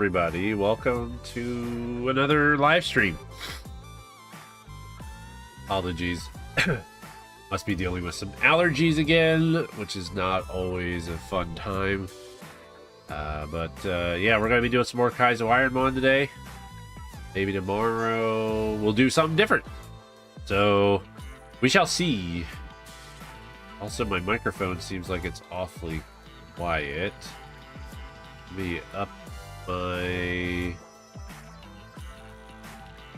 everybody. Welcome to another live stream. Apologies. Must be dealing with some allergies again, which is not always a fun time. Yeah, we're going to be doing some more kinds of Ironmon today. Maybe tomorrow we'll do something different. So, we shall see. Also, my microphone seems like it's awfully quiet. Let me up I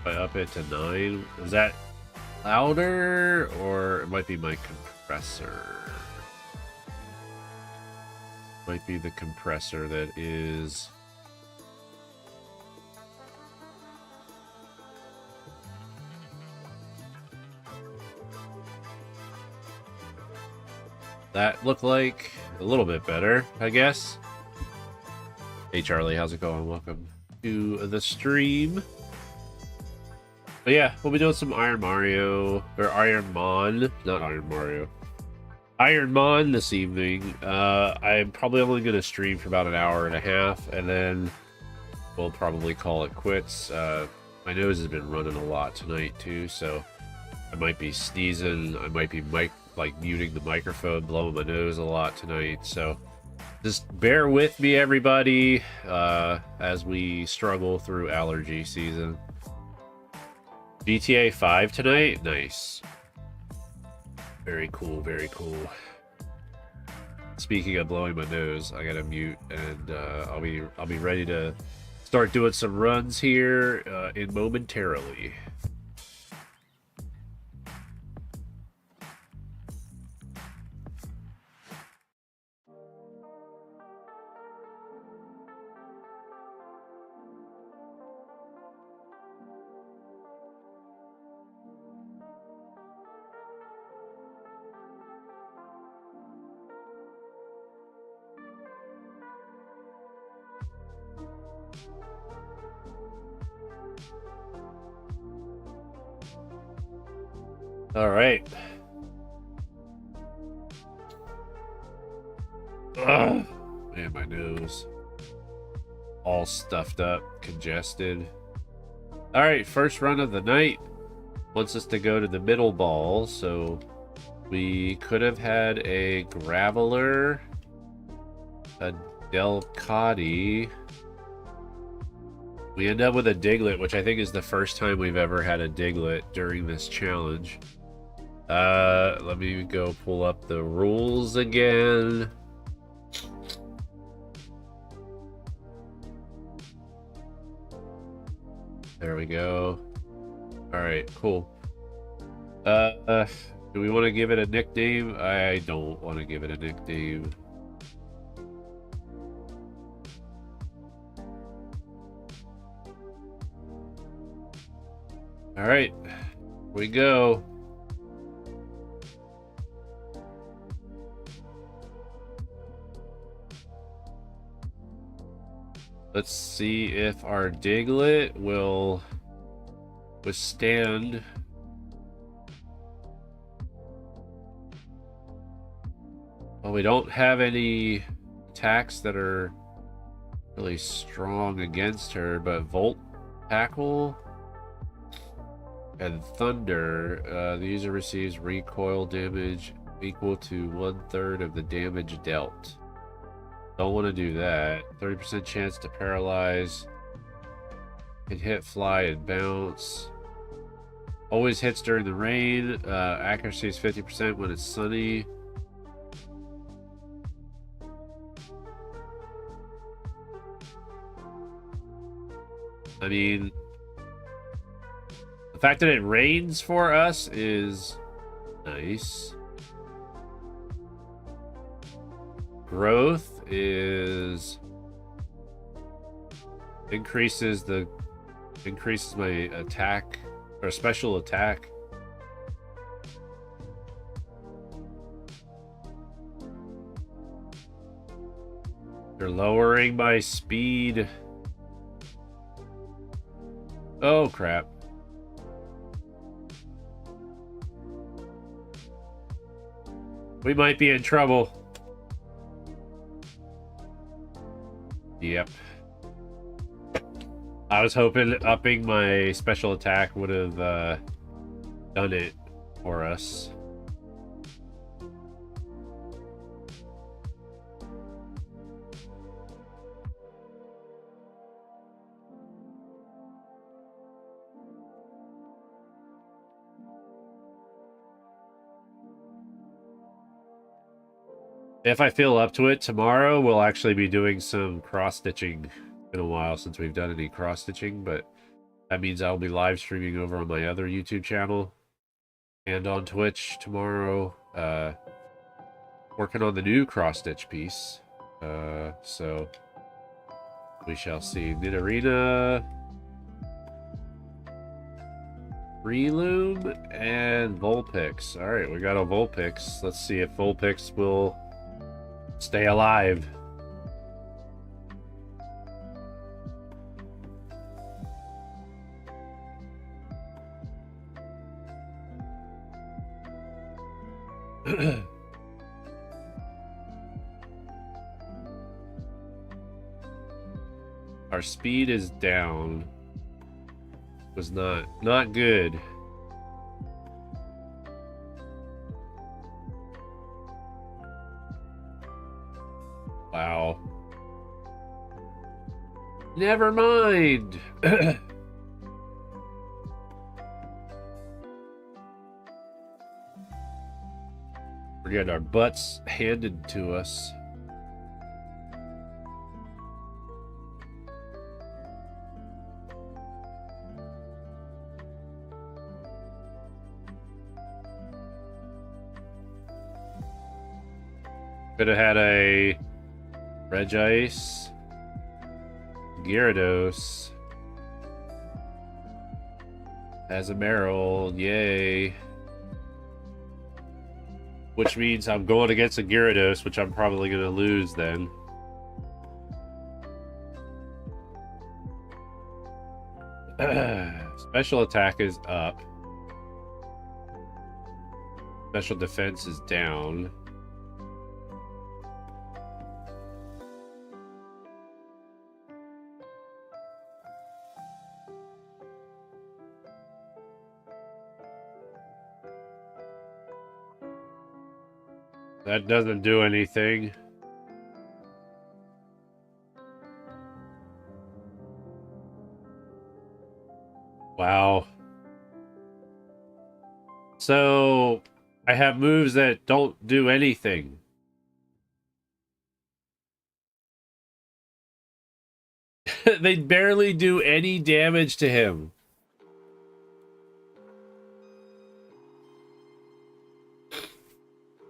up it to 9. Is that louder, or it might be my compressor? Might be the compressor that is. That looked like a little bit better, I guess. Hey Charlie, how's it going? Welcome to the stream. But yeah, we'll be doing some Ironmon, not Iron Mario. Ironmon this evening. I'm probably only going to stream for about an hour and a half, and then we'll probably call it quits. My nose has been running a lot tonight too, so I might be sneezing. I might be muting the microphone, blowing my nose a lot tonight, so just bear with me, everybody, as we struggle through allergy season. GTA 5 tonight? Nice. Very cool, very cool. Speaking of blowing my nose, I gotta mute, and I'll be ready to start doing some runs here in momentarily. All right. Ugh. Man, my nose all stuffed up, congested. All right, first run of the night wants us to go to the middle ball, so we could have had a Graveler, a Delcati. We end up with a Diglett, which I think is the first time we've ever had a Diglett during this challenge. Let me go pull up the rules again. There we go. All right, cool. Do we want to give it a nickname? I don't want to give it a nickname. All right, here we go. Let's see if our Diglett will withstand. Well, we don't have any attacks that are really strong against her, but Volt Tackle and Thunder, the user receives recoil damage equal to 1/3 of the damage dealt. Don't want to do that. 30% chance to paralyze. Can hit, fly, and bounce. Always hits during the rain. Accuracy is 50% when it's sunny. I mean, the fact that it rains for us is nice. Growth is increases my attack or special attack. They're lowering my speed. Oh crap. We might be in trouble. Yep. I was hoping upping my special attack would have done it for us. If I feel up to it, tomorrow we'll actually be doing some cross-stitching. It's been a while since we've done any cross-stitching, but that means I'll be live streaming over on my other YouTube channel and on Twitch tomorrow, working on the new cross-stitch piece. So we shall see. Nidorina, Reloom, and Vulpix. Alright, we got a Vulpix. Let's see if Vulpix will stay alive. Our speed is down. Was not good. Wow. Never mind. We're getting our butts handed to us. Could have had a Regice, Gyarados, Azumarill, yay. Which means I'm going against a Gyarados, which I'm probably going to lose then. Special attack is up. Special defense is down. That doesn't do anything. Wow. So, I have moves that don't do anything. They barely do any damage to him.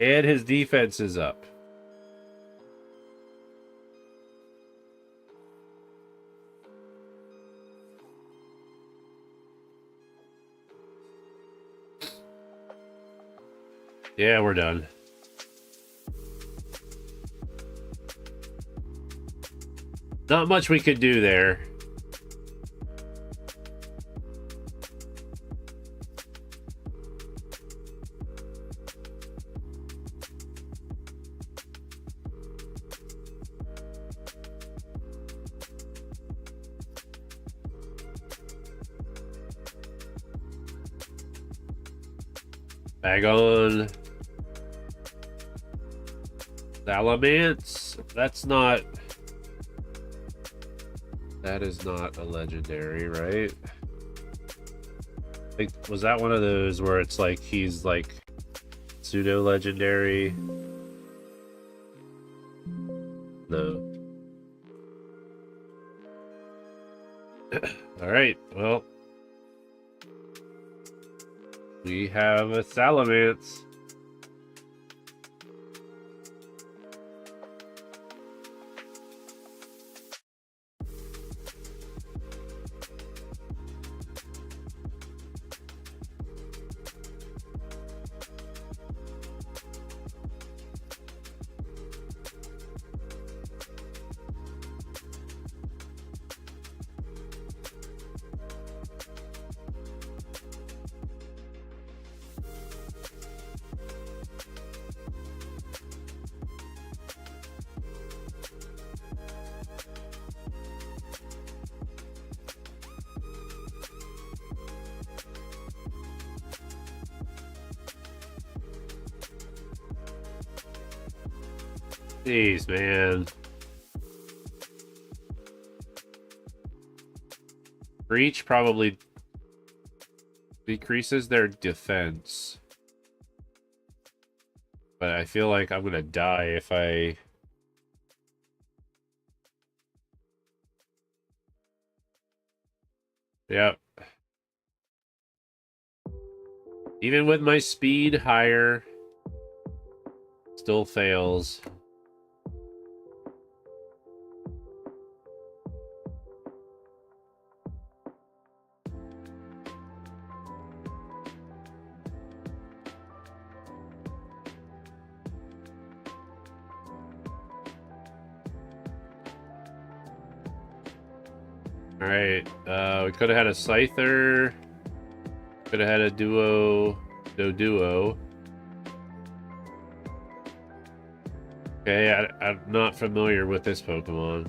And his defense is up. Yeah, we're done. Not much we could do there. Bag on. Salamence. That's not... That is not a legendary, right? I think, was that one of those where it's like he's like pseudo-legendary? No. Alright, well. We have a Salamence. Jeez, man. Breach probably decreases their defense. But I feel like I'm gonna die if I... Yep. Even with my speed higher, still fails. Alright, we could have had a Scyther. Could have had a duo. No duo. Okay, I'm not familiar with this Pokemon.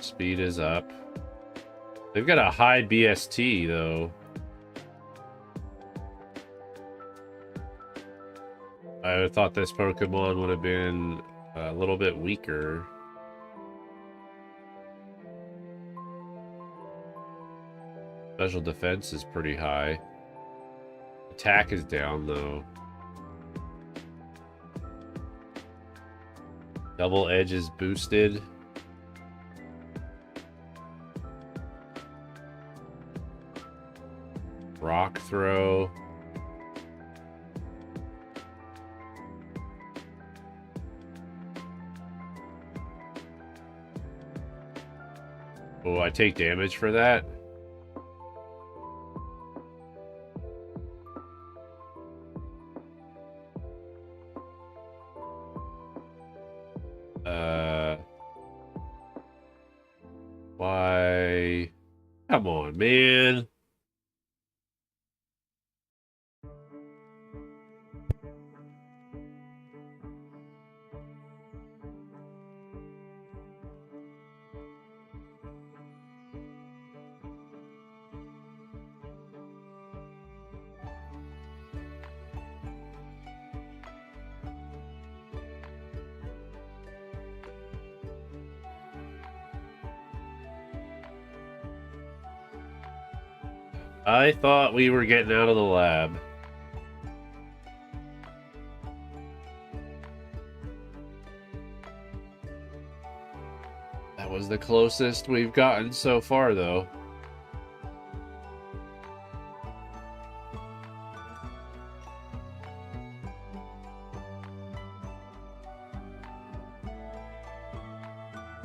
Speed is up. They've got a high BST, though. I thought this Pokemon would have been a little bit weaker. Special defense is pretty high. Attack is down, though. Double edge is boosted. Rock throw. Oh, I take damage for that? Why? Come on, man. I thought we were getting out of the lab. That was the closest we've gotten so far, though.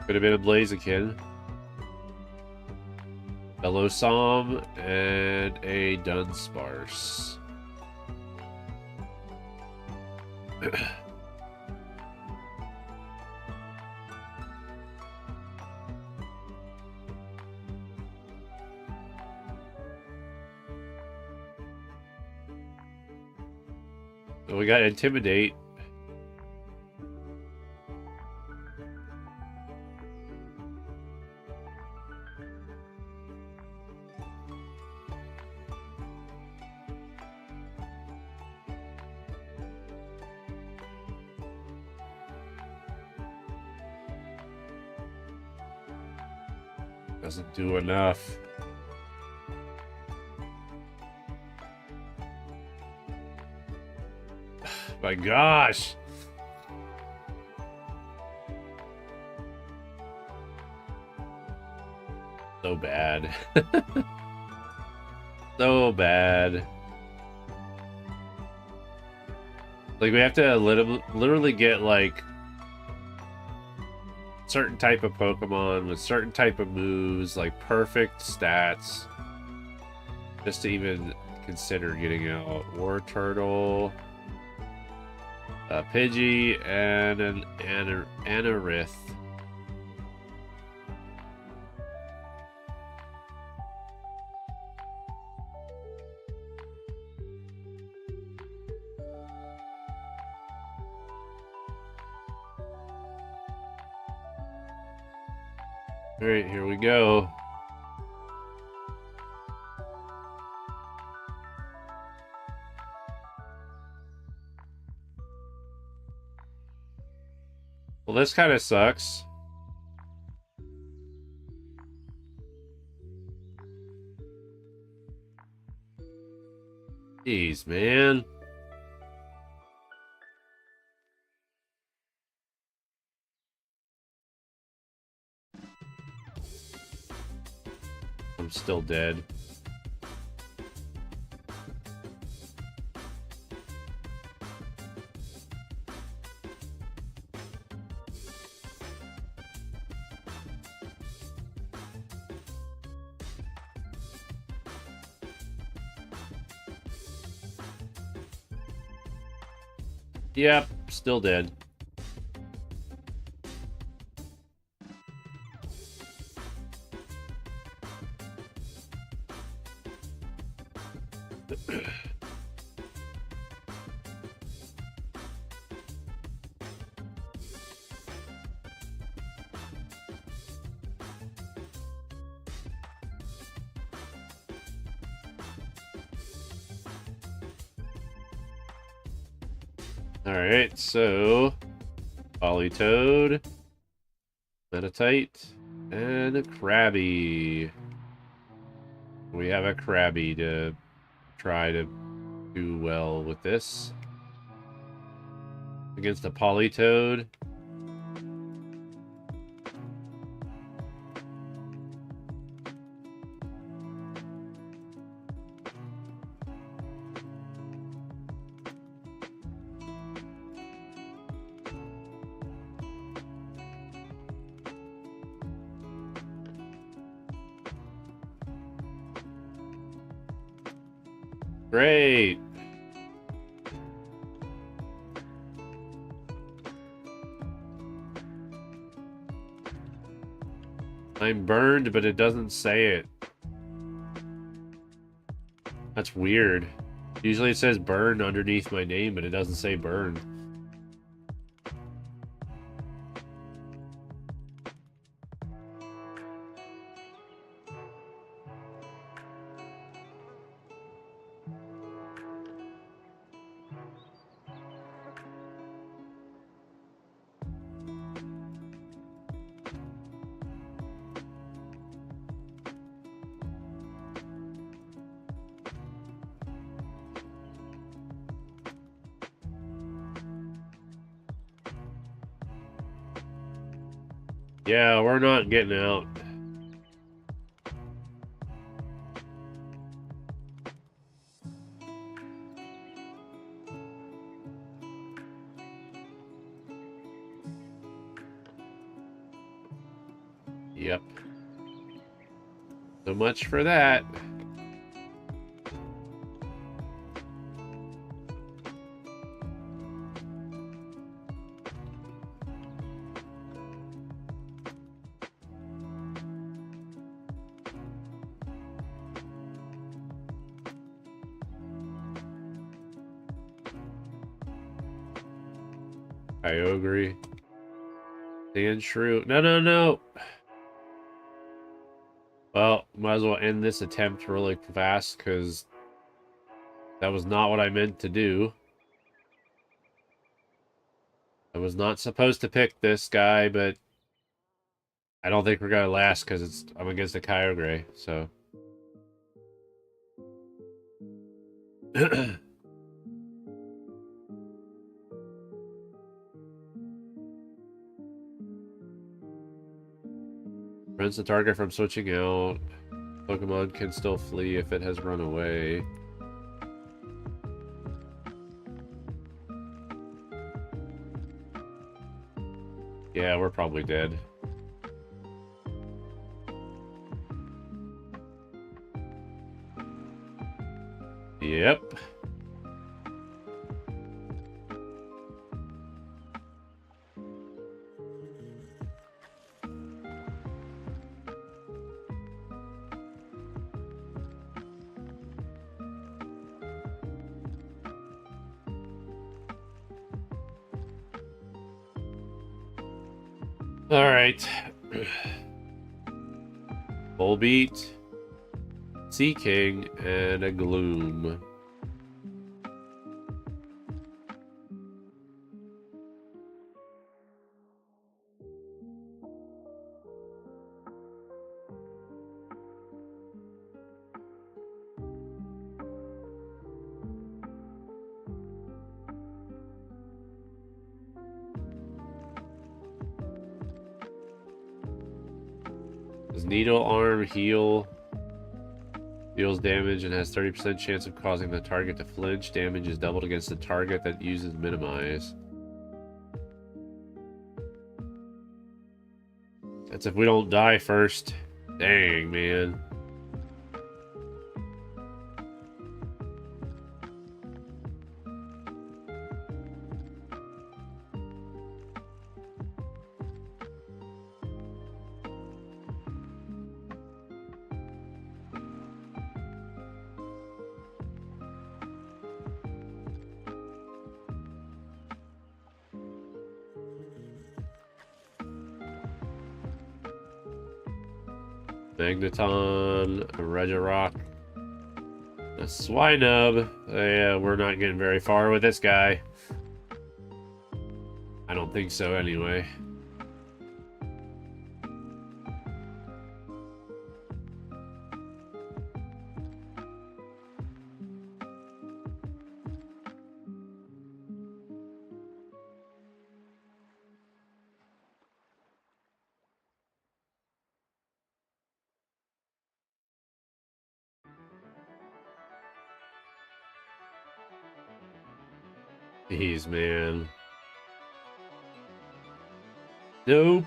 Could have been a Blaziken. A Losam and a Dunsparce. We got Intimidate. Doesn't do enough. My gosh. So bad. So bad. Like, we have to literally get, like, certain type of Pokemon with certain type of moves, like perfect stats, just to even consider getting out. War Turtle, a Pidgey, and an Anorith. All right, here we go. this kind of sucks. Jeez, man. I'm still dead. Yep, still dead. Alright, so Polytoad, Metatite, and a Krabby. We have a Krabby to try to do well with this. Against a Polytoad. Great. I'm burned, but it doesn't say it. That's weird. Usually it says burn underneath my name, but it doesn't say burn. Yeah, we're not getting out. Yep. So much for that. Kyogre. Sand Shrew. No, no, no. Well, might as well end this attempt really fast, because that was not what I meant to do. I was not supposed to pick this guy, but I don't think we're gonna last because I'm against a Kyogre, so. Prevents the target from switching out. Pokemon can still flee if it has run away. Yeah, we're probably dead. Yep. All right. Full beat, Sea King, and a Gloom. Does Needle Arm heal? Deals damage and has 30% chance of causing the target to flinch. Damage is doubled against the target that uses Minimize. That's if we don't die first. Dang, man. Magneton, a Regirock, a Swinub. Yeah, we're not getting very far with this guy. I don't think so anyway. Jeez, man. Nope.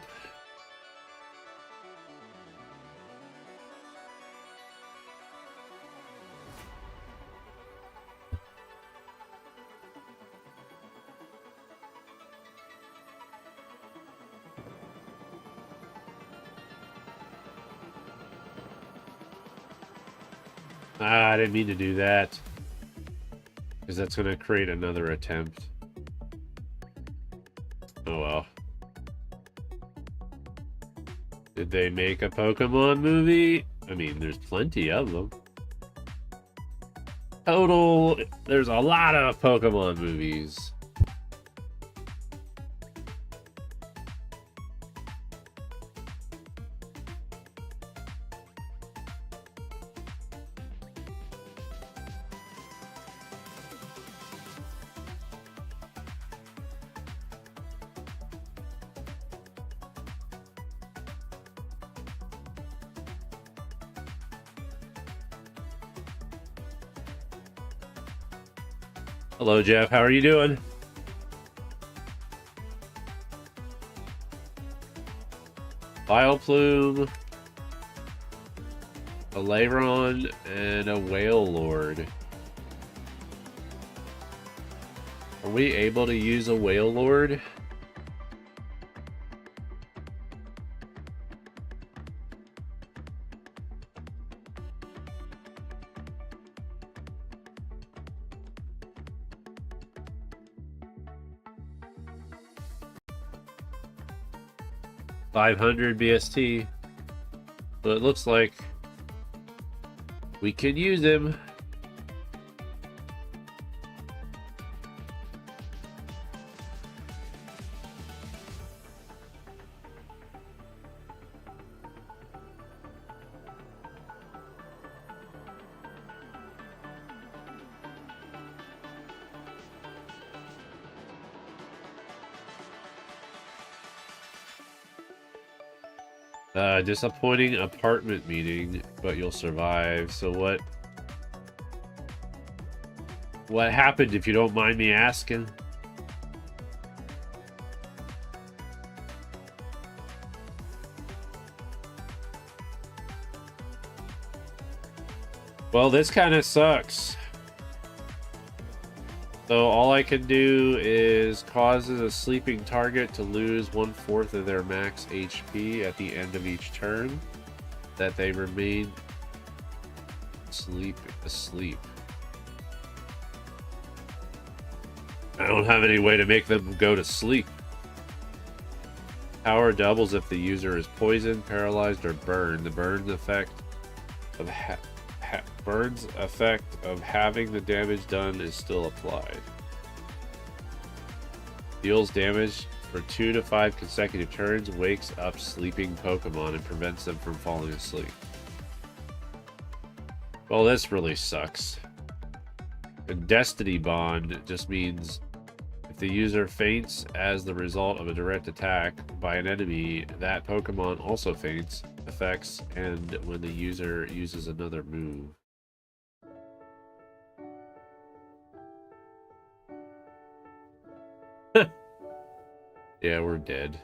I didn't mean to do that. Because that's going to create another attempt. Oh well. Did they make a Pokemon movie? I mean, there's plenty of them. Total, there's a lot of Pokemon movies. Hello, Jeff. How are you doing? Vileplume, a Lairon, and a Whale Lord. Are we able to use a Whale Lord? $500 BST. So it looks like we can use him. Disappointing apartment meeting, but you'll survive. So what happened, if you don't mind me asking? Well, this kind of sucks. So all I can do is causes a sleeping target to lose 1/4 of their max HP at the end of each turn, that they remain asleep. I don't have any way to make them go to sleep. Power doubles if the user is poisoned, paralyzed, or burned. The burn effect of having the damage done is still applied. Deals damage for 2 to 5 consecutive turns, wakes up sleeping Pokemon, and prevents them from falling asleep. Well, this really sucks. And Destiny Bond just means if the user faints as the result of a direct attack by an enemy, that Pokemon also faints, effects, and when the user uses another move. Yeah, we're dead.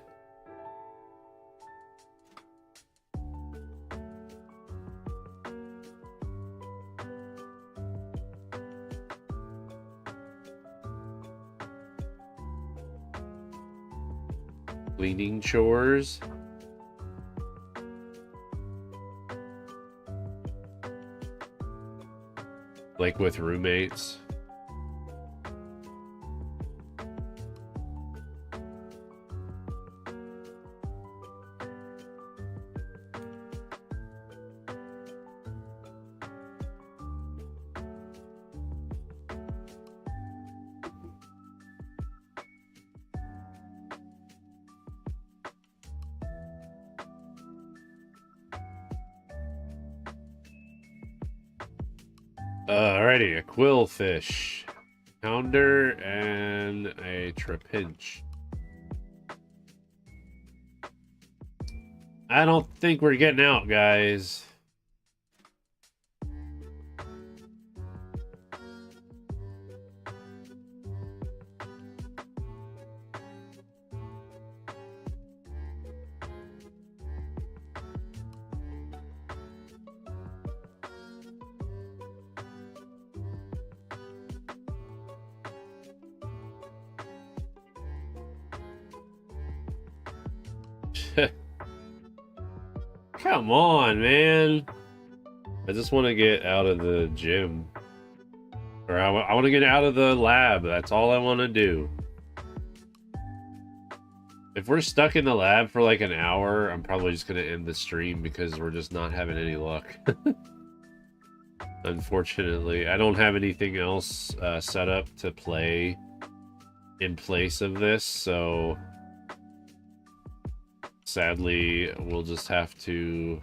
Cleaning chores. Like with roommates. Alrighty, a quillfish, pounder, and a trapinch. I don't think we're getting out, guys. Come on, man. I just want to get out of the gym. Or I want to get out of the lab. That's all I want to do. If we're stuck in the lab for like an hour, I'm probably just going to end the stream because we're just not having any luck. Unfortunately, I don't have anything else set up to play in place of this, so sadly, we'll just have to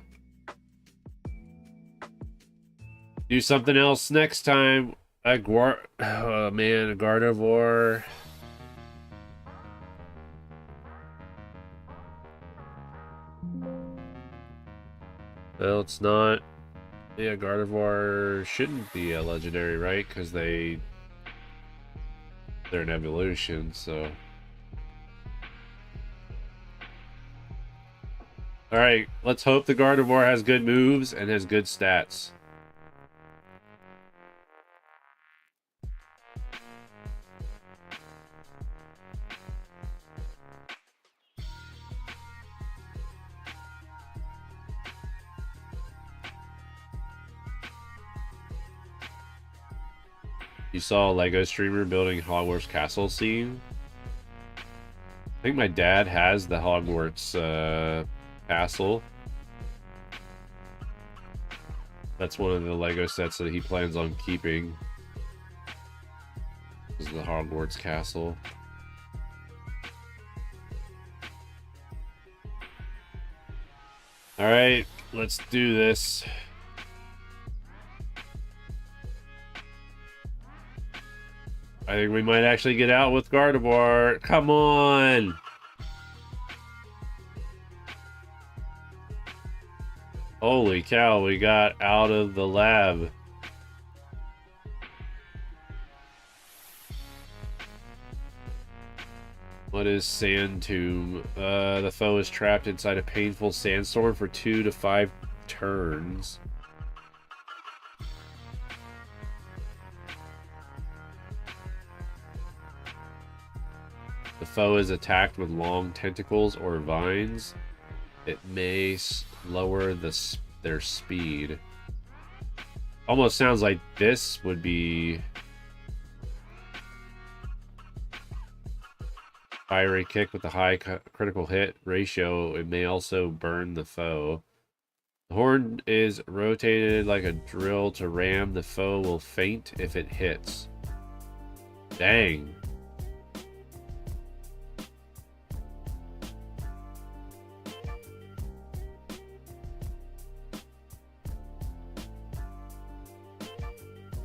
do something else next time. Oh man, a Gardevoir. Well, it's not. Yeah, Gardevoir shouldn't be a legendary, right? Because they're an evolution, so. Alright, let's hope the Gardevoir has good moves and has good stats. You saw a Lego streamer building Hogwarts castle scene? I think my dad has the Hogwarts castle. That's one of the Lego sets that he plans on keeping. This is the Hogwarts castle. Alright, let's do this. I think we might actually get out with Gardevoir. Come on! Holy cow, we got out of the lab. What is Sand Tomb? The foe is trapped inside a painful sandstorm for 2 to 5 turns. The foe is attacked with long tentacles or vines. It may lower their speed. Almost sounds like this would be fiery kick with a high critical hit ratio. It may also burn the foe. The horn is rotated like a drill to ram. The foe will faint if it hits. Dang.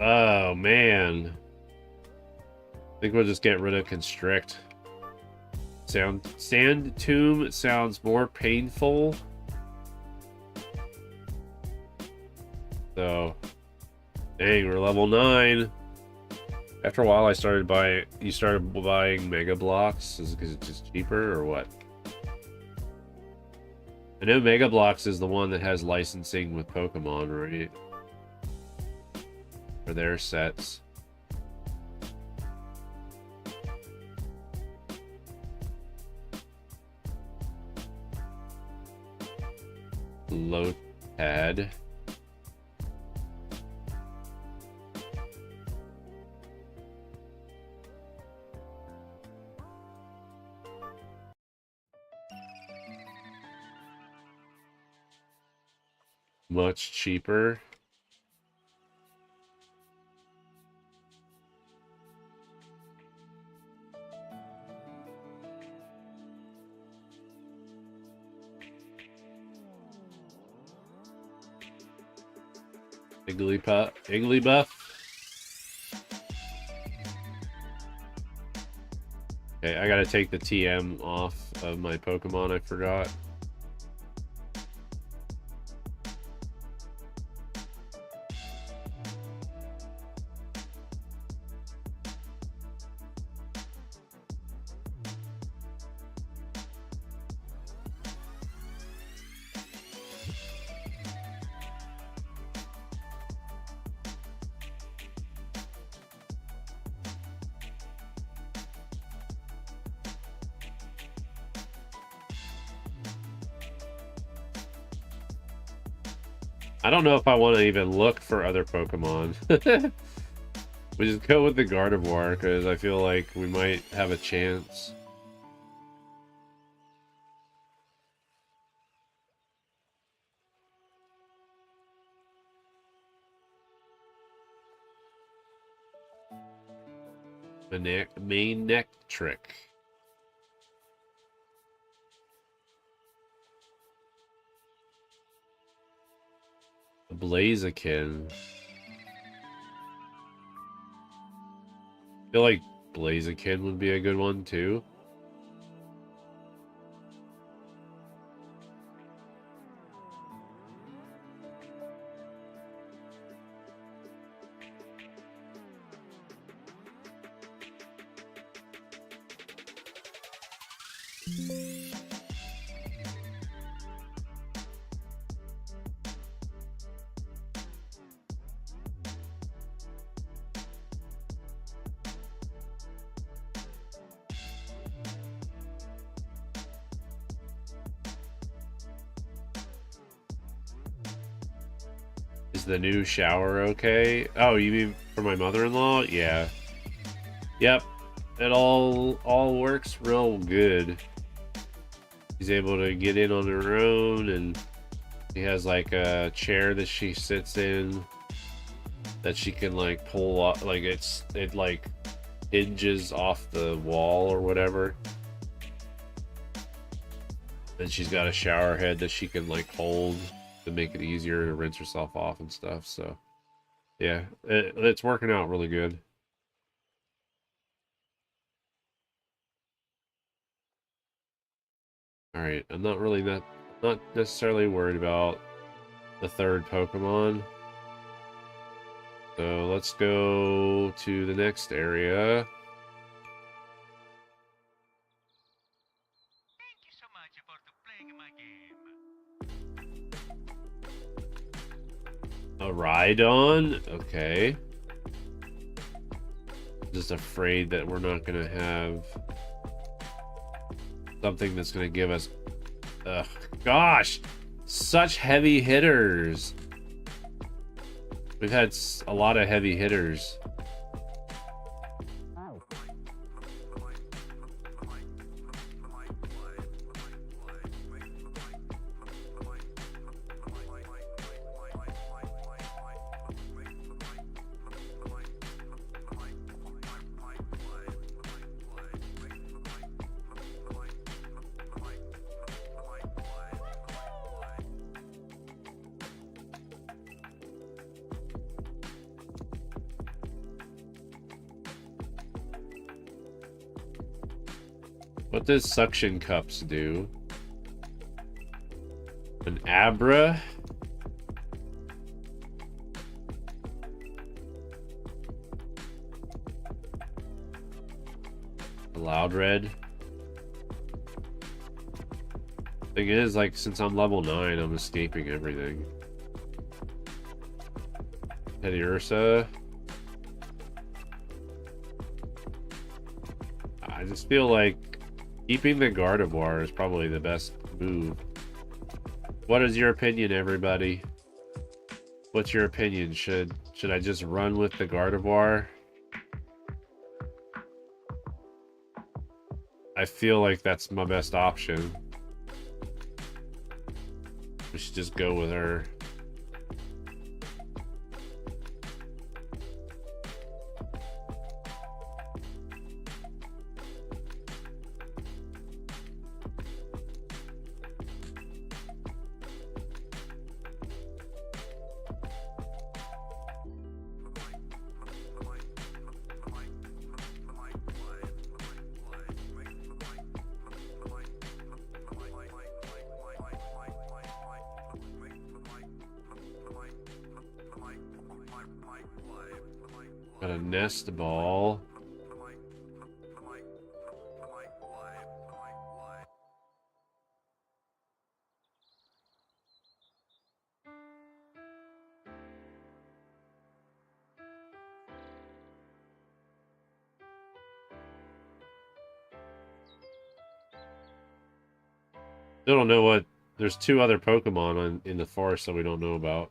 Oh, man. think we'll just get rid of constrict. Sand tomb sounds more painful. So, dang, we're level 9. After a while, you started buying mega blocks. Is it because it's just cheaper or what? I know mega blocks is the one that has licensing with Pokemon, right? For their sets. Lotad. Much cheaper. Igglybuff. Okay, I gotta take the TM off of my Pokemon, I forgot. I don't know if I want to even look for other Pokemon. We just go with the Gardevoir because I feel like we might have a chance. Main neck trick. Blaziken. I feel like Blaziken would be a good one too. Is the new shower okay? Oh, you mean for my mother-in-law? Yeah. Yep. It all works real good. She's able to get in on her own, and she has like a chair that she sits in that she can like pull up, like it like hinges off the wall or whatever. And she's got a shower head that she can like hold to make it easier to rinse herself off and stuff. So yeah, it's working out really good. All right, I'm not necessarily worried about the third Pokemon. So let's go to the next area. Thank you so much for playing my game. A Rhydon? Okay. Just afraid that we're not gonna have something that's gonna give us... Ugh, gosh! Such heavy hitters! We've had a lot of heavy hitters. What does suction cups do? An Abra? A Loud Red? Thing is, like, since I'm level 9, I'm escaping everything. Teddy Ursa. I just feel like keeping the Gardevoir is probably the best move. What is your opinion, everybody? What's your opinion? Should I just run with the Gardevoir? I feel like that's my best option. We should just go with her. Got a nest ball. Still don't know what. There's 2 other Pokemon in the forest that we don't know about.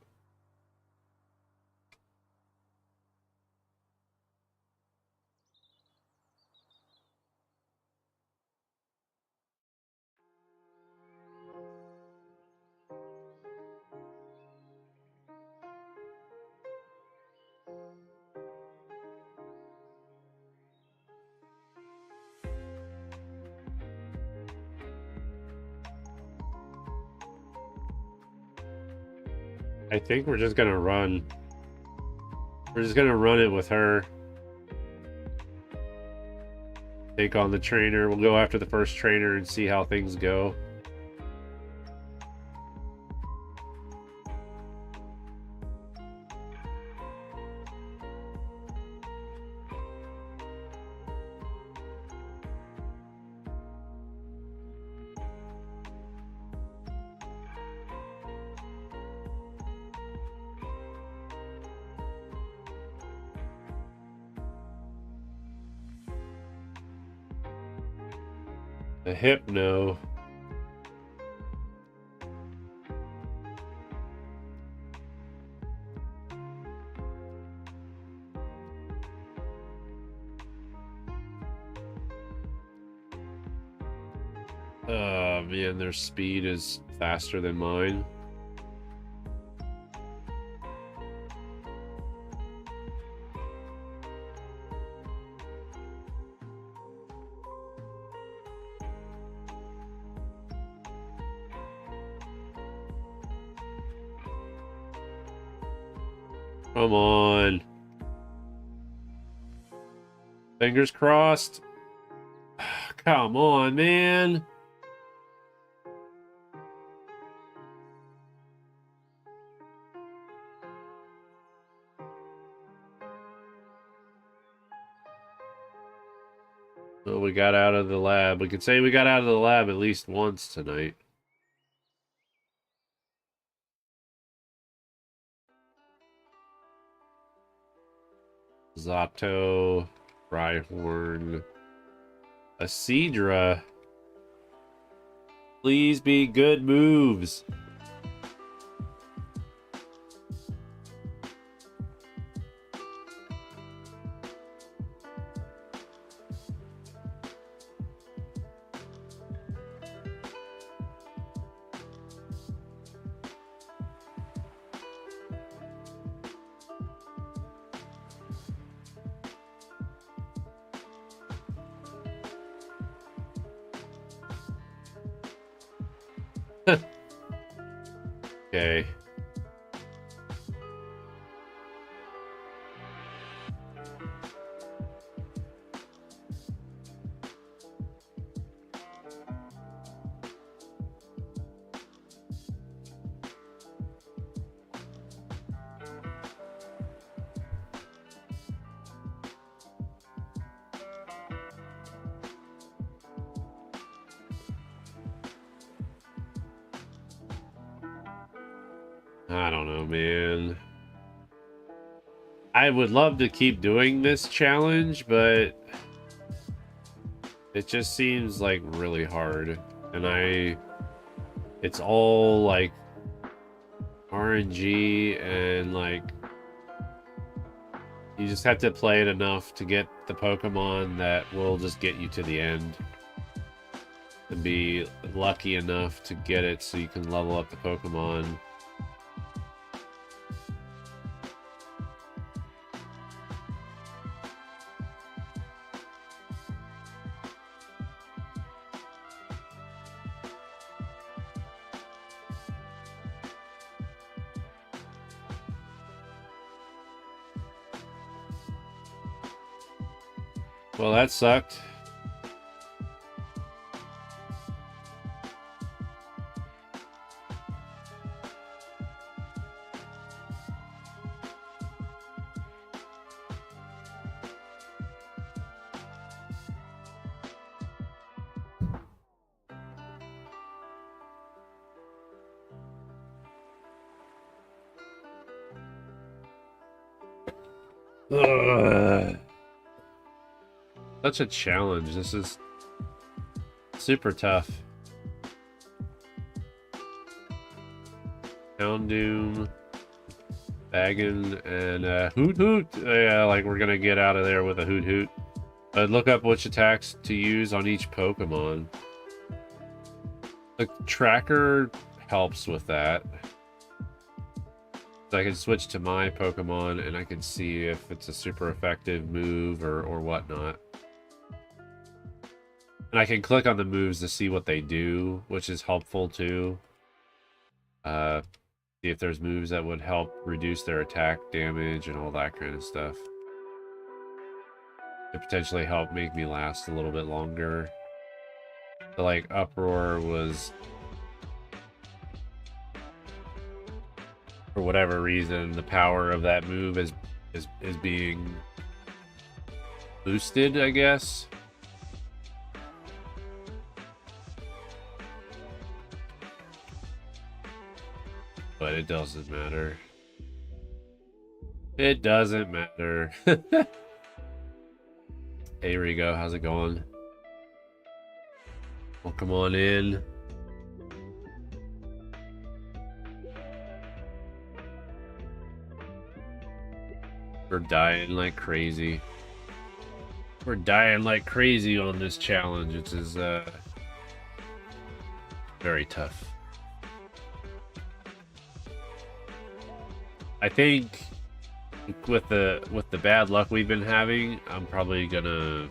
I think we're just gonna run. We're just gonna run it with her. Take on the trainer. We'll go after the first trainer and see how things go. The Hypno. Oh man, their speed is faster than mine. Come on. Fingers crossed. Come on, man. Well, we got out of the lab. We could say we got out of the lab at least once tonight. Zato, Rhyhorn, a Seadra. Please be good moves. Okay. I don't know, man. I would love to keep doing this challenge, but it just seems like really hard. And it's all like RNG and like you just have to play it enough to get the Pokemon that will just get you to the end. And be lucky enough to get it so you can level up the Pokemon. Well, that sucked. Ugh. Such a challenge. This is super tough. Houndoom, Baggin, and Hoot Hoot. Yeah, like we're gonna get out of there with a Hoot Hoot. Look up which attacks to use on each Pokemon. The tracker helps with that. So I can switch to my Pokemon and I can see if it's a super effective move or whatnot. And I can click on the moves to see what they do, which is helpful too. See if there's moves that would help reduce their attack damage and all that kind of stuff. To potentially help make me last a little bit longer. So like Uproar was, for whatever reason, the power of that move is being boosted, I guess. But it doesn't matter. It doesn't matter. Hey Rigo, how's it going? Well, come on in. We're dying like crazy. We're dying like crazy on this challenge. It is very tough. I think with the bad luck we've been having, I'm probably gonna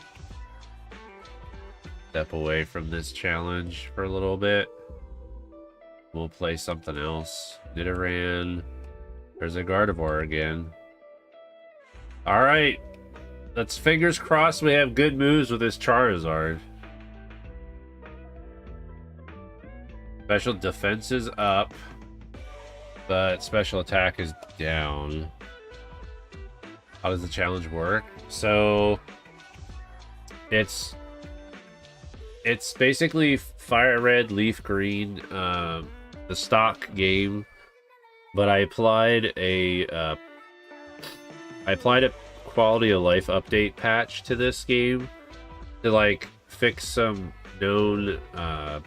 step away from this challenge for a little bit. We'll play something else. Nidoran. There's a Gardevoir again. Alright. Let's fingers crossed we have good moves with this Charizard. Special defense is up, but special attack is down. How does the challenge work? So it's basically FireRed, Leaf Green, the stock game, but I applied a quality of life update patch to this game to like fix some known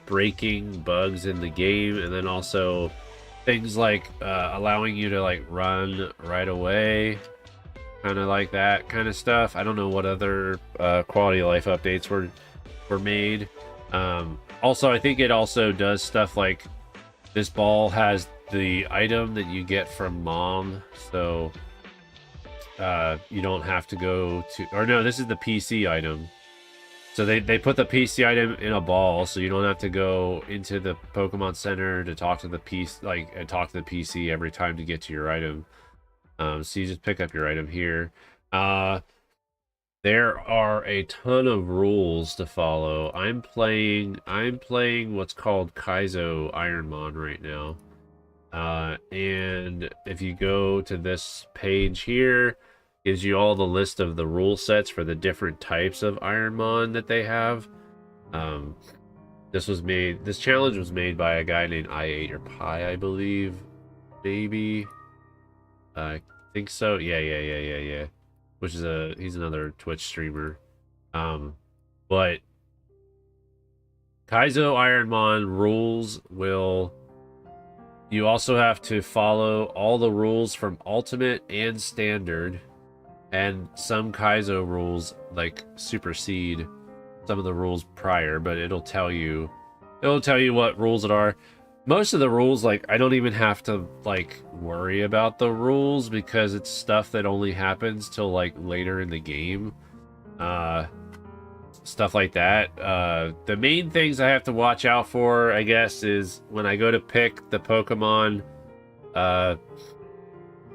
breaking bugs in the game, and then also things like allowing you to like run right away, kind of like that kind of stuff. I don't know what other quality of life updates were made. Also, I think it also does stuff like this ball has the item that you get from Mom, so you don't have to go to, or no, this is the PC item. So they put the PC item in a ball, so you don't have to go into the Pokemon Center to talk to the PC every time to get to your item. So you just pick up your item here. There are a ton of rules to follow. I'm playing what's called Kaizo Ironmon right now. And if you go to this page here, gives you all the list of the rule sets for the different types of Ironmon that they have. This challenge was made by a guy named I8 or Pi, I believe. maybe. I think so. Yeah. Which is he's another Twitch streamer. But Kaizo Ironmon rules will. You also have to follow all the rules from Ultimate and Standard, and some Kaizo rules like supersede some of the rules prior. But it'll tell you what rules it are. Most of the rules, like, I don't even have to like worry about the rules because it's stuff that only happens till like later in the game. Stuff like that. The main things I have to watch out for, I guess, is when I go to pick the Pokemon.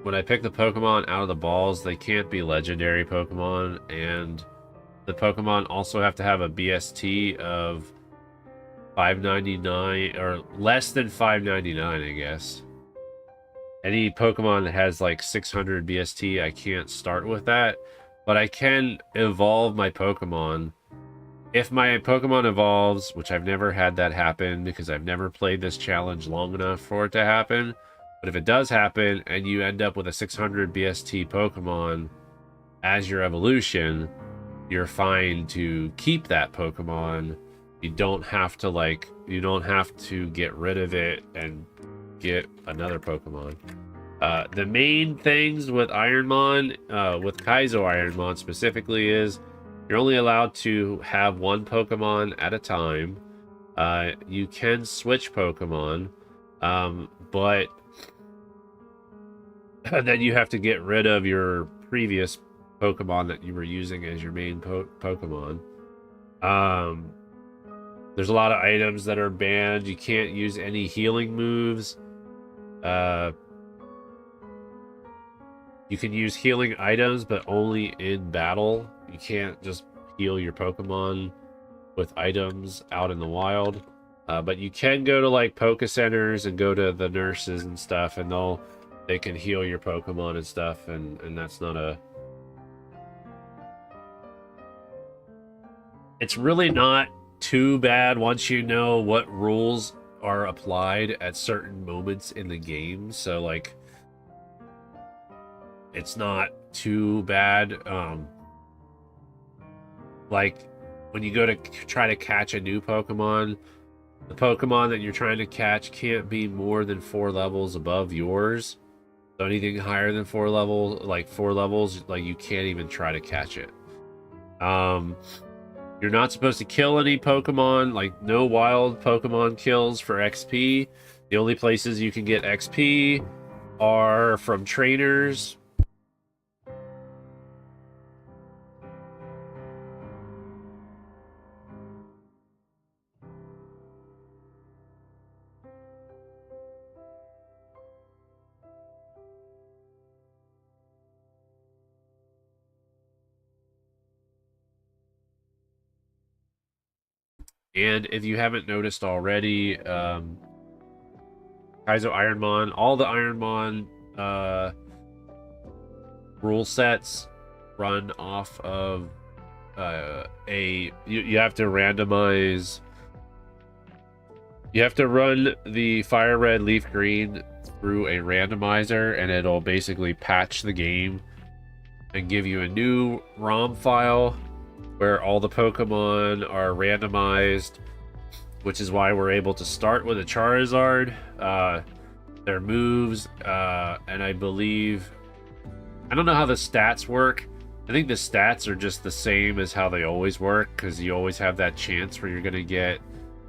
When I pick the Pokemon out of the balls, they can't be legendary Pokemon, and the Pokemon also have to have a BST of 599 or less than 599, I guess. Any Pokemon that has like 600 BST, I can't start with that, but I can evolve my Pokemon. If my Pokemon evolves, which I've never had that happen because I've never played this challenge long enough for it to happen, but if it does happen and you end up with a 600 BST Pokemon as your evolution, you're fine to keep that Pokemon. You don't have to get rid of it and get another Pokemon. The main things with Ironmon, with Kaizo Ironmon specifically, is you're only allowed to have one Pokemon at a time. You can switch Pokemon, but then you have to get rid of your previous Pokemon that you were using as your main Pokemon. There's a lot of items that are banned. You can't use any healing moves. You can use healing items, but only in battle. You can't just heal your Pokemon with items out in the wild. But you can go to like Poke Centers and go to the nurses and stuff, and they can heal your Pokemon and stuff, and that's not a... It's really not too bad once you know what rules are applied at certain moments in the game. So like, it's not too bad. Like when you go to try to catch a new Pokemon, the Pokemon that you're trying to catch can't be more than 4 levels above yours. So anything higher than 4 levels, like you can't even try to catch it. You're not supposed to kill any Pokemon, like no wild Pokemon kills for XP. The only places you can get XP are from trainers. And if you haven't noticed already, Kaizo Ironmon, all the Ironmon rule sets run off of you have to randomize. You have to run the FireRed Leaf Green through a randomizer, and it'll basically patch the game and give you a new ROM file where all the Pokemon are randomized, which is why we're able to start with a Charizard, their moves, and I believe... I don't know how the stats work. I think the stats are just the same as how they always work, because you always have that chance where you're going to get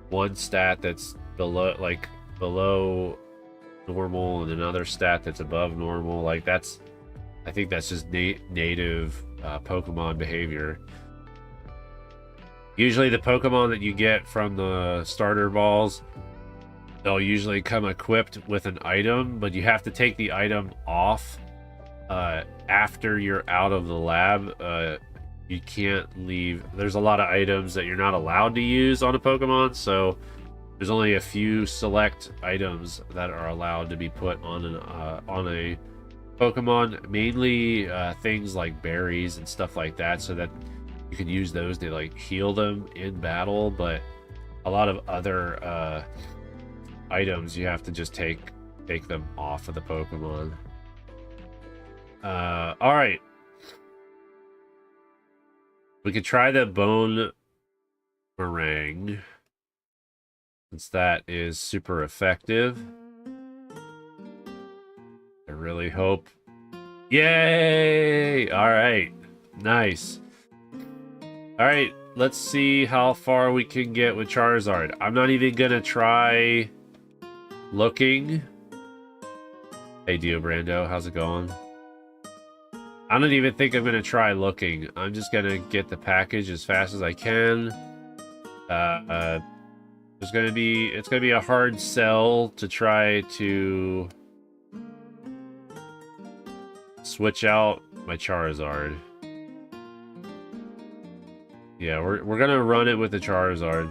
one stat that's below normal and another stat that's above normal. Like, that's... I think that's just native Pokemon behavior. Usually the Pokemon that you get from the starter balls, they'll usually come equipped with an item, but you have to take the item off after you're out of the lab. You can't leave. There's a lot of items that you're not allowed to use on a Pokemon, so there's only a few select items that are allowed to be put on a Pokemon, mainly things like berries and stuff like that, so that you can use those to like heal them in battle. But a lot of other items you have to just take take them off of the Pokemon. All right. We could try the Bone Meringue, since that is super effective. I really hope. Yay! All right. Nice. All right. Let's see how far we can get with Charizard. I'm not even going to try looking. Hey, Dio Brando. How's it going? I don't even think I'm going to try looking. I'm just going to get the package as fast as I can. It's going to be a hard sell to try to switch out my Charizard. Yeah, we're going to run it with the Charizard.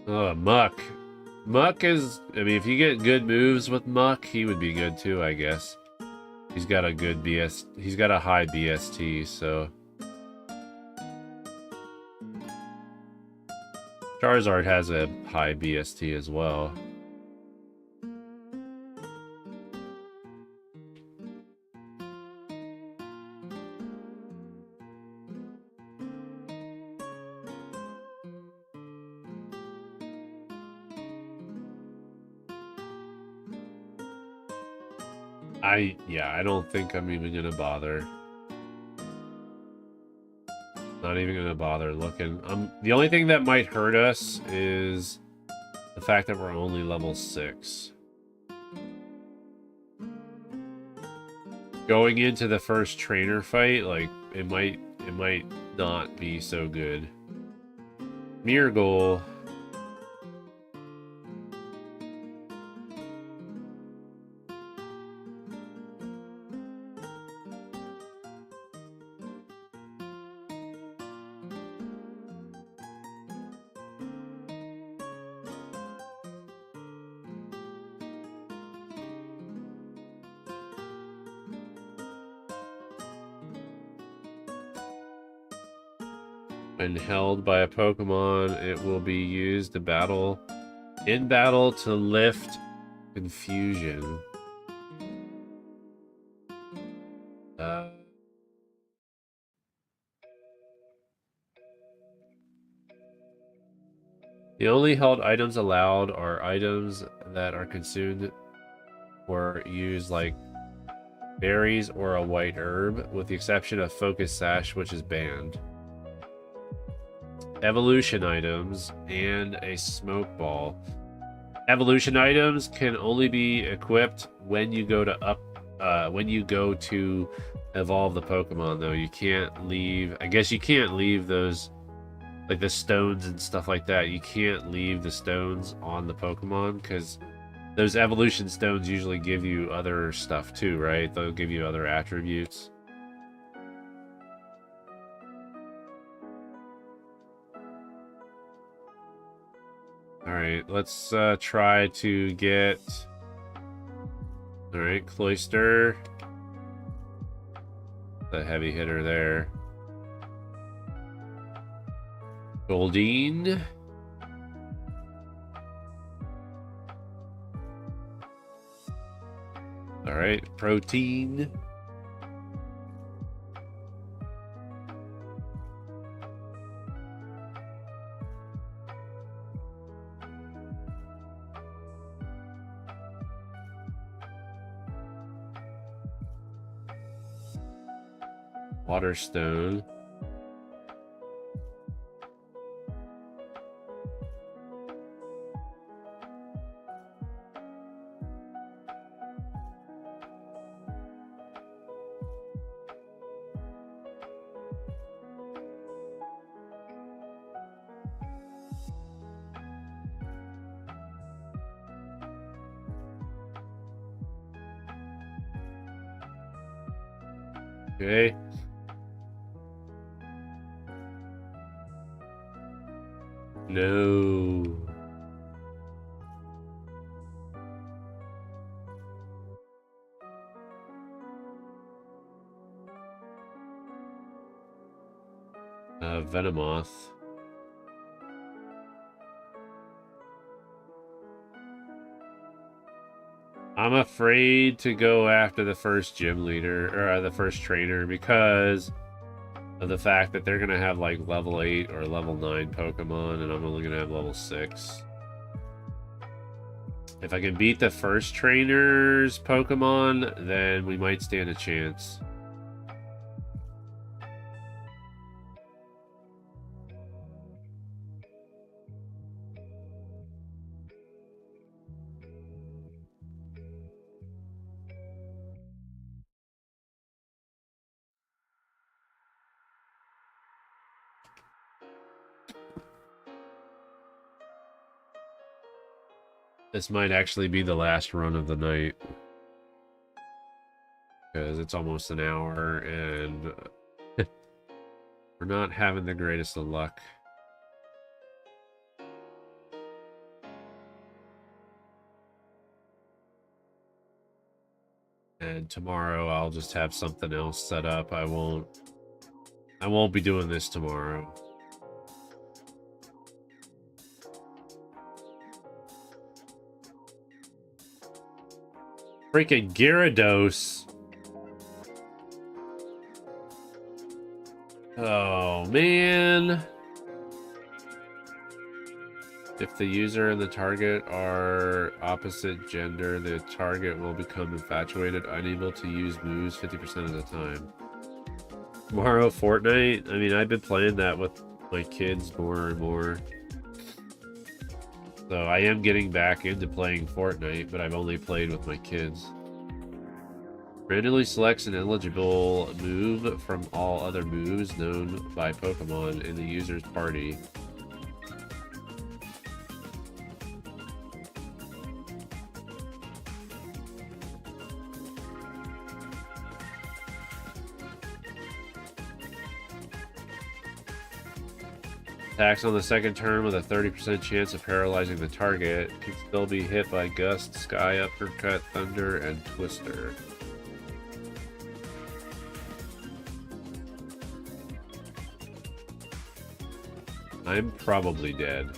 Oh, Muck. Muck is... I mean, if you get good moves with Muck, he would be good too, I guess. He's got a good BS... He's got a high BST, so... Charizard has a high BST as well. I don't think I'm even gonna bother. Not even gonna bother looking. The only thing that might hurt us is the fact that we're only level 6. Going into the first trainer fight, like it might not be so good. Miracle. When held by a Pokemon, it will be used to battle in battle to lift confusion. The only held items allowed are items that are consumed or used like berries or a white herb, with the exception of Focus Sash, which is banned. Evolution items and a smoke ball. Evolution items can only be equipped when you go to evolve the Pokemon, though. You can't leave. I guess you can't leave those, like the stones and stuff like that. You can't leave the stones on the Pokemon because those evolution stones usually give you other stuff too, right? They'll give you other attributes. Alright, let's try to get... Alright, Cloyster. The heavy hitter there. Goldeen. Alright, Protein. Waterstone. Okay. No. Venomoth. I'm afraid to go after the first gym leader, or the first trainer, because of the fact that they're going to have like level 8 or level 9 Pokemon, and I'm only going to have level 6. If I can beat the first trainer's Pokemon, then we might stand a chance. This might actually be the last run of the night, because it's almost an hour and we're not having the greatest of luck. And tomorrow I'll just have something else set up. I won't be doing this tomorrow. Freaking Gyarados. Oh, man. If the user and the target are opposite gender, the target will become infatuated, unable to use moves 50% of the time. Tomorrow, Fortnite? I mean, I've been playing that with my kids more and more. So I am getting back into playing Fortnite, but I've only played with my kids. Randomly selects an eligible move from all other moves known by Pokemon in the user's party. Attacks on the second turn with a 30% chance of paralyzing the target. Can still be hit by Gust, Sky Uppercut, Thunder, and Twister. I'm probably dead.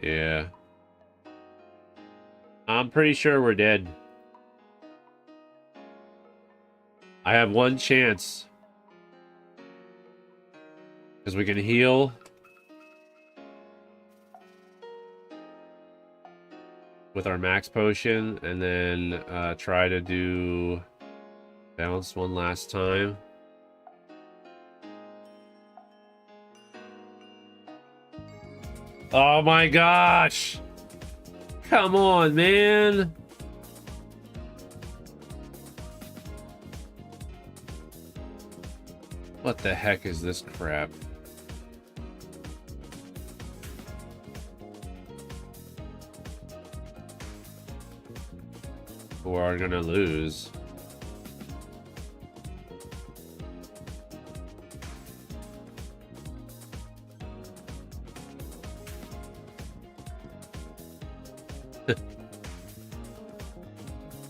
Yeah. I'm pretty sure we're dead. I have one chance. Because we can heal. With our max potion. And then try to do bounce one last time. Oh my gosh! Come on, man! What the heck is this crap? We are gonna lose.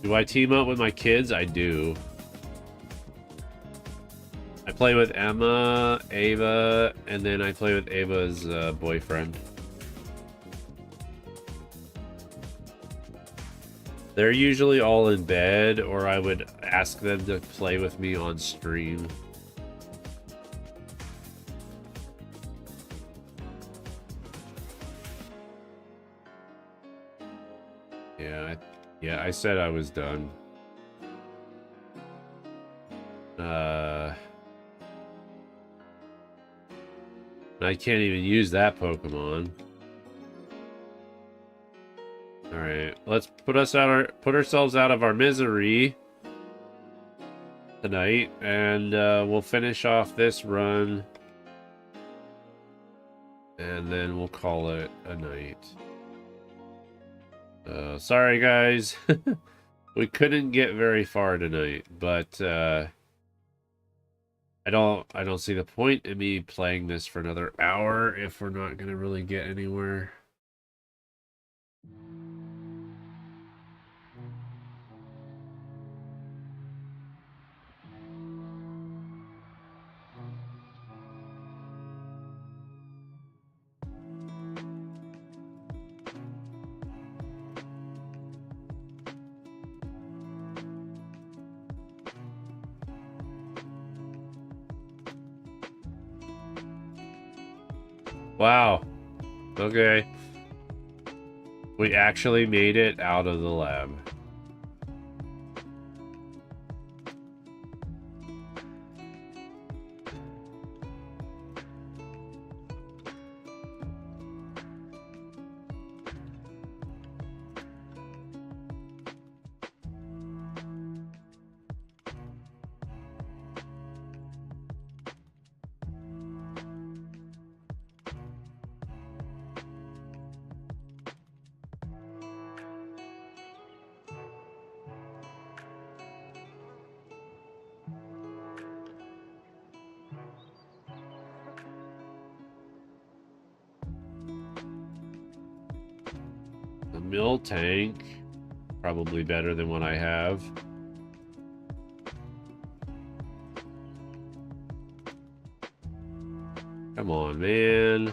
Do I team up with my kids? I do. I play with Emma, Ava, and then I play with Ava's boyfriend. They're usually all in bed, or I would ask them to play with me on stream. Yeah, I said I was done. I can't even use that Pokemon. All right, let's put ourselves out of our misery tonight, and we'll finish off this run, and then we'll call it a night. Sorry guys, we couldn't get very far tonight, but I don't see the point in me playing this for another hour if we're not gonna really get anywhere. Wow. Okay. We actually made it out of the lab. A mill tank. Probably better than what I have. Come on, man.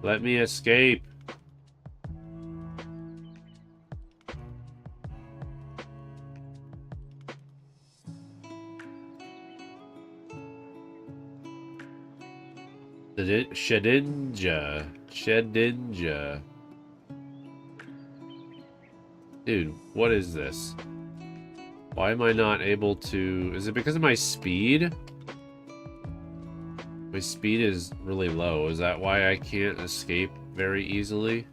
Let me escape. Shedinja. Dude, what is this? Why am I not able to... Is it because of my speed? My speed is really low. Is that why I can't escape very easily?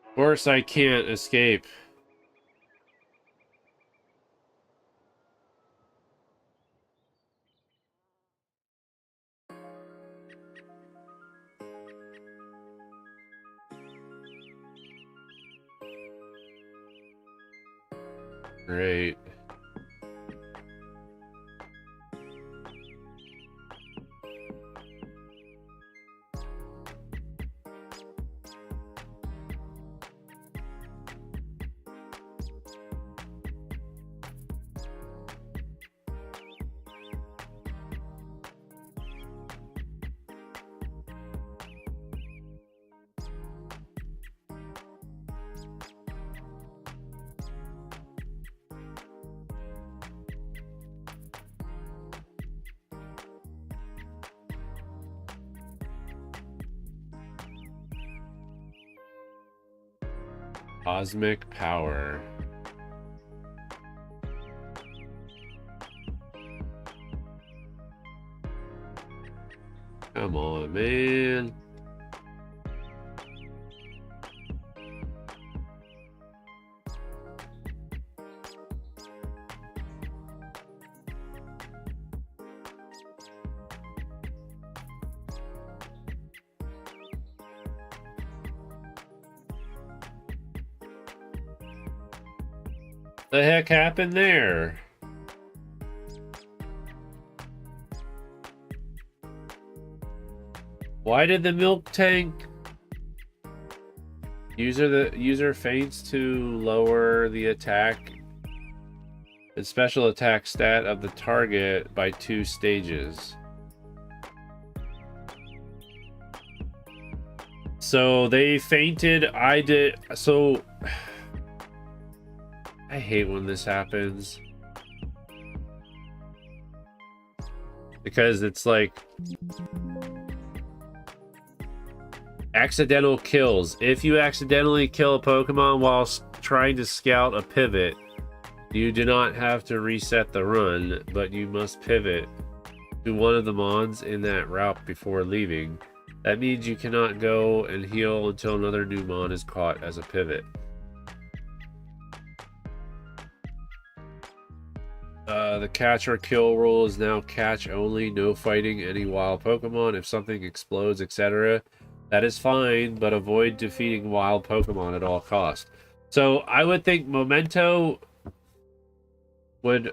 Of course I can't escape. Great. Cosmic power. Come on, man. The heck happened there? Why did the milk tank... User feints to lower the attack and special attack stat of the target by 2 stages. So they fainted. I did. So I hate when this happens. Because it's like accidental kills. If you accidentally kill a Pokemon while trying to scout a pivot, you do not have to reset the run, but you must pivot to one of the mons in that route before leaving. That means you cannot go and heal until another new mon is caught as a pivot. The catch or kill rule is now catch only, no fighting any wild Pokemon. If something explodes, etc., that is fine, but avoid defeating wild Pokemon at all costs. So I would think Memento would...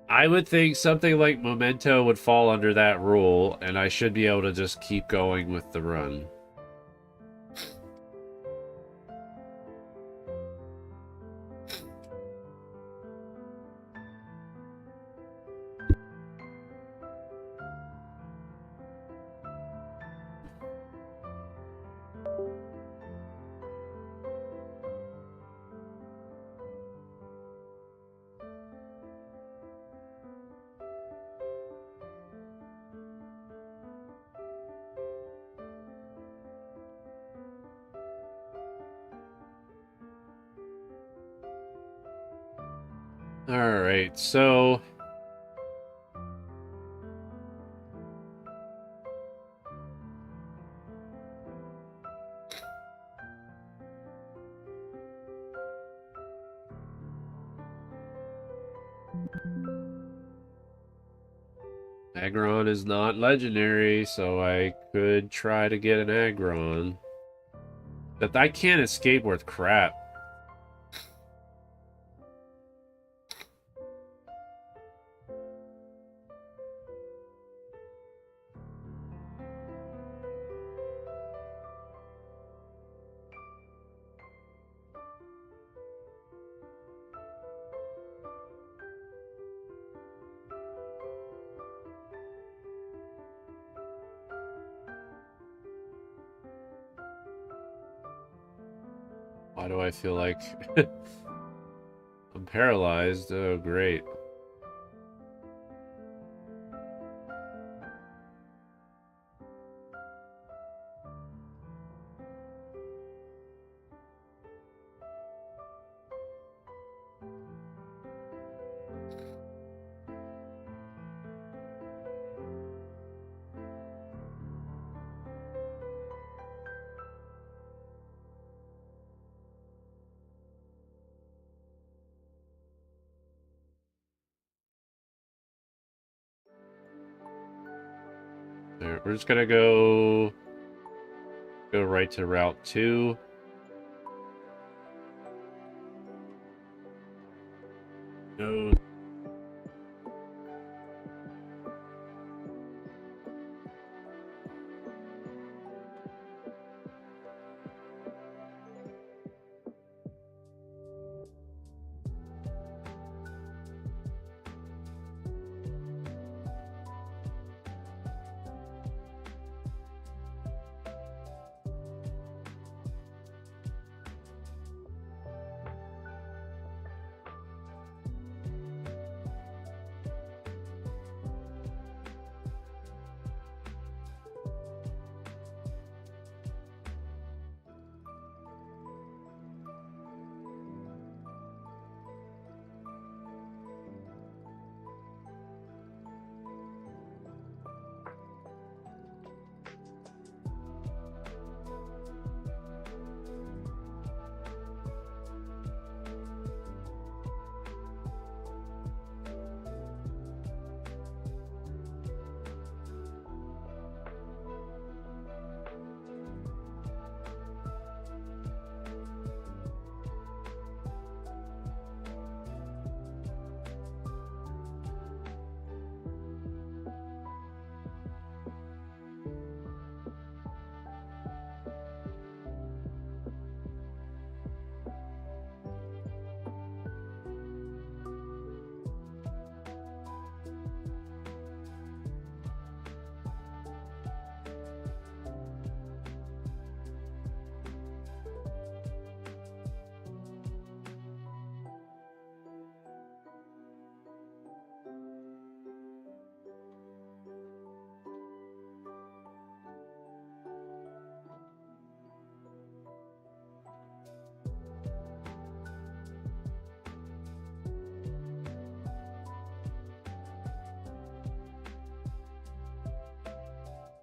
I would think something like Memento would fall under that rule, and I should be able to just keep going with the run. Alright, so... Aggron is not legendary, so I could try to get an Aggron. But I can't escape worth crap. Why do I feel like I'm paralyzed? Oh, great. There, we're just gonna go right to Route 2. Go.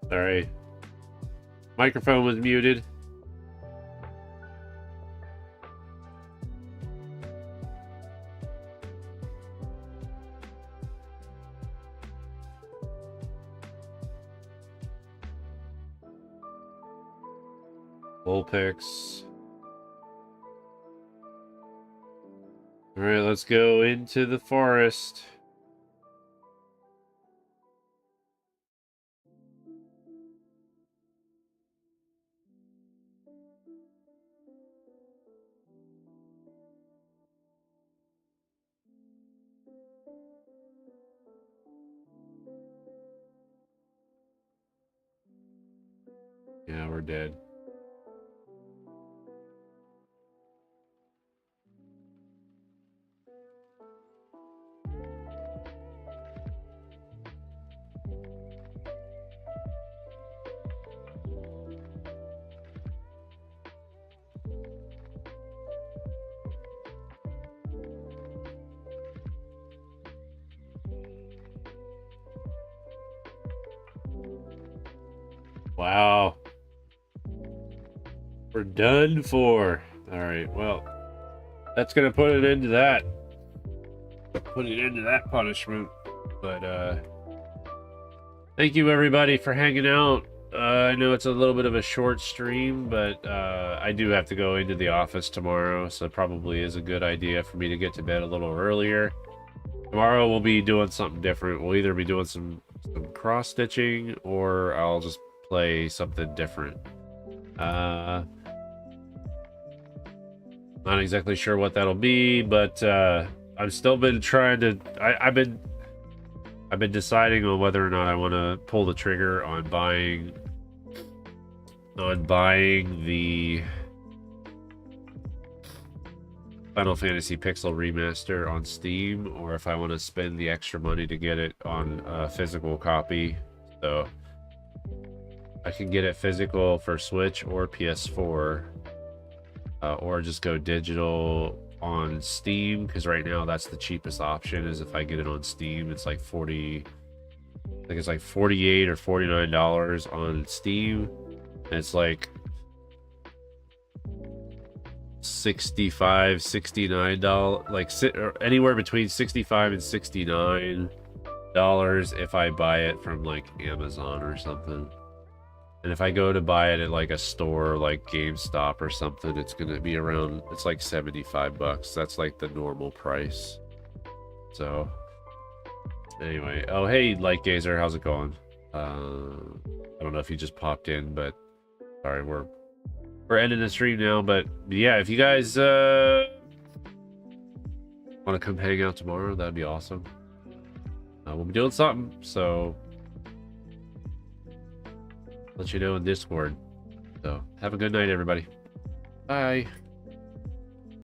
Sorry. Microphone was muted. Bull picks. All right, let's go into the forest. Yeah, we're dead. Wow. We're done for. All right, well, that's going to put it into that. Put it into that punishment. But, thank you, everybody, for hanging out. I know it's a little bit of a short stream, but I do have to go into the office tomorrow, so it probably is a good idea for me to get to bed a little earlier. Tomorrow we'll be doing something different. We'll either be doing some cross-stitching, or I'll just play something different. Not exactly sure what that'll be, but I've still been trying to... I've been deciding on whether or not I want to pull the trigger on buying the Final Fantasy Pixel Remaster on Steam, or if I want to spend the extra money to get it on a physical copy. So I can get it physical for Switch or PS4, or just go digital on Steam, because right now that's the cheapest option. Is if I get it on Steam, it's like 40, I think it's like $48 or $49 on Steam, and it's like $65-69, like anywhere between $65 and $69 if I buy it from like Amazon or something. And if I go to buy it at like a store like GameStop or something, it's gonna be around, it's like $75. That's like the normal price. So anyway, oh hey Light Gazer, how's it going? I don't know if you just popped in, but sorry, we're ending the stream now. But yeah, if you guys want to come hang out tomorrow, that'd be awesome. We'll be doing something, so let you know in Discord. So have a good night, everybody. Bye.